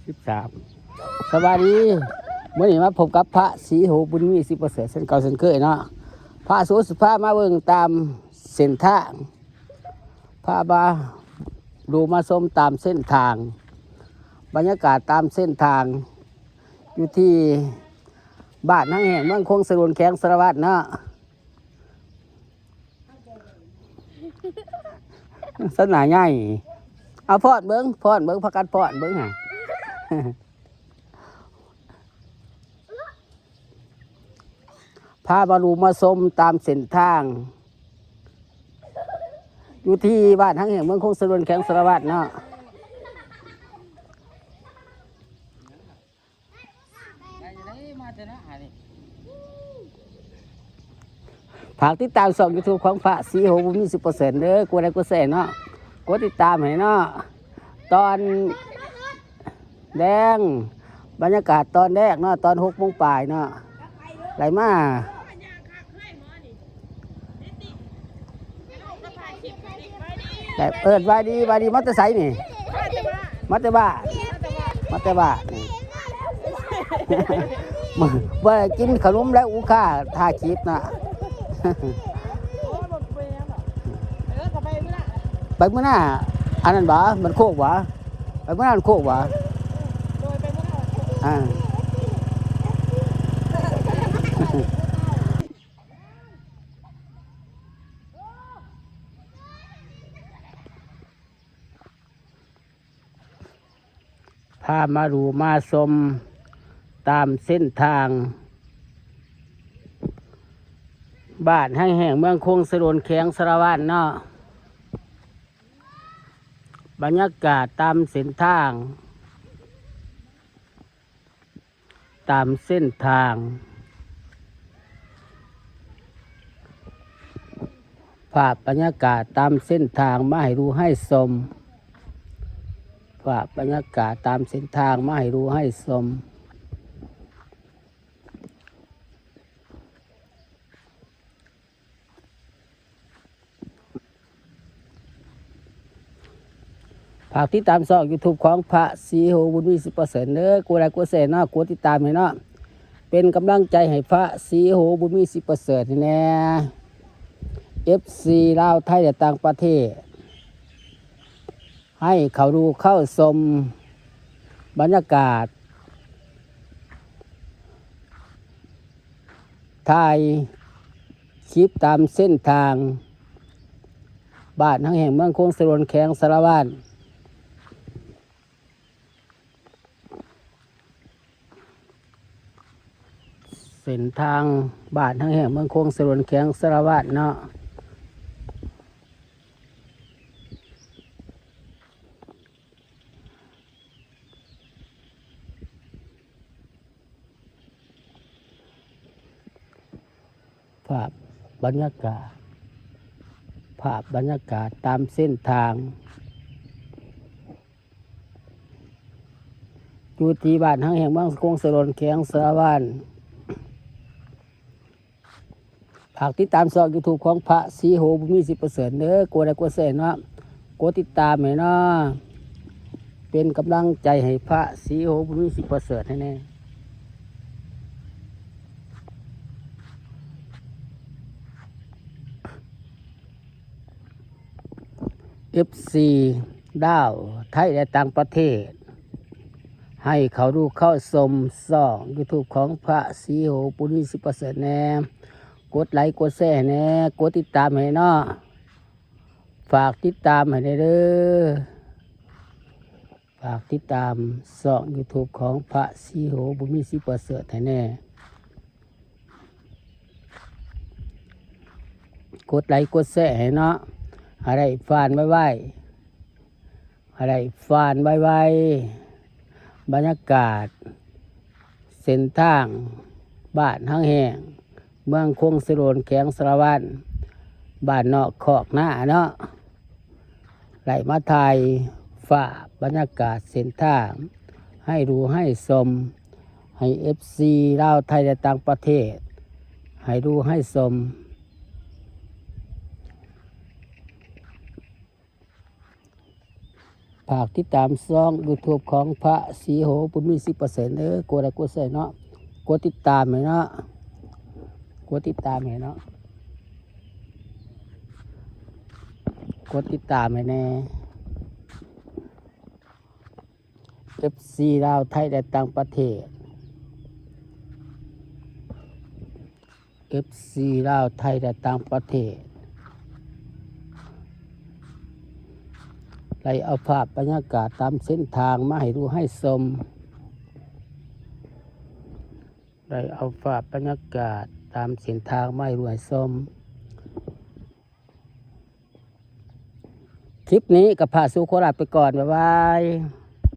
13สวัสดีเมื่อนี้มาพบกับพระศรีโหบุญมี10%เส้นเก่าเส้นเคยเนาะพระสุสุภามาเบิ่งตามเส้นทางพระมาดูมาชมตามเส้นทางบรรยากาศตามเส้นทางอยู่ที่บ้านทั้งแห่งเมืองคงสรุนแข็งสารวัตรเนาะสนาใหญ่เอาพอดเบิ้งพักกันพอดเบิ้งฮะพาบารูมาชมตามเส้นทางอยู่ที่บ้านทั้งแห่งเมืองคงสรุนแข็งสารวัตรเนาะฝากติดตามช่อง YouTube ของพระศรีโหบุญมี 10% เด้อกดไลค์กดแชร์เนาะกดติดตามให้เนาะตอนแดงบรรยากาศตอนแรกเนาะตอน6 โมงปลายเนาะไหลมาแต่เปิดวายดีมัตเตอร์ไซค์นี่มัตเตอร์บ้านี่เมื่อกินขนมแล้วอูค่าทาคลิปนะไปเมื่อหน้าอันนั้นบ่มันโคกบ่ไปเมื่อหน้ามันโคกบ่พามาดูมาชมตามเส้นทางบ้านให้แห่งเมืองคงสรุนแข็งสารวัตรเนาะบรรยากาศตามเส้นทางภาพบรรยากาศตามเส้นทางมาให้ดูให้ชมภาพบรรยากาศตามเส้นทางมาให้ดูให้ชมฝากติดตามช่อง YouTube ของพระศรีโหบุญมี 10% เด้อกดไลค์กดแชร์เนาะกดติดตามให้เนาะเป็นกำลังใจให้พระศรีโหบุญมี 10% นี่แน่ FC ลาวไทยและต่างประเทศให้เขาดูเข้าชมบรรยากาศถ่ายคลิปตามเส้นทางบ้านทั้งแห่งเมืองคงสรุนแข็งสารวัตรเส้นทางบ้านทั้งแห่งเมืองคงสรุนแข็งสารวัตรเนาะภาพบรรยากาศตามเส้นทางอยู่ที่บ้านทั้งแห่งเมืองคงสรุนแข็งสารวัตรฝากติดตามช่อง YouTube ของพระศรีโหบุญมี 10% เด้อกดไลค์กดแชร์เนาะกดติดตามให้เนาะเป็นกำลังใจให้พระศรีโหบุญมี 10% ให้แน่ FC ดาวไทยและต่างประเทศให้เขาดูเข้าชมช่อง YouTube ของพระศรีโหบุญมี 10% แน่กดไลค์กดแชร์แน่กดติดตามให้เนาะฝากติดตามให้เด้อฝากติดตามช่อง YouTube ของพระศรีโหบุญมี 10% ให้แน่กดไลค์กดแชร์ให้เนาะอะไรฟานไว้บรรยากาศเส้นทางบ้านทั้งแห่งเมืองคงสรุนแข็งสารวัตรบ้านนอกคอกหน้าเนาะไหลมาไทยฝ่าบรรยากาศเส้นทางให้ดูให้ชมให้ FC ลาวไทยและต่างประเทศให้ดูให้ชม ฝากติดตามช่อง YouTube ของพระศรีโหบุญมี10%กดไลค์กดแชร์เนาะกดติดตามให้เนาะกดติดตามให้เนาะกดติดตามให้แน่ FC ลาวไทยและต่างประเทศ FC ลาวไทยและต่างประเทศไล่เอาภาพบรรยากาศตามเส้นทางมาให้ดูให้ชมไล่เอาภาพบรรยากาศตามเส้นทางมาให้ดูให้ชมคลิปนี้กับพาสู่โคราชไปก่อนบ๊ายบาย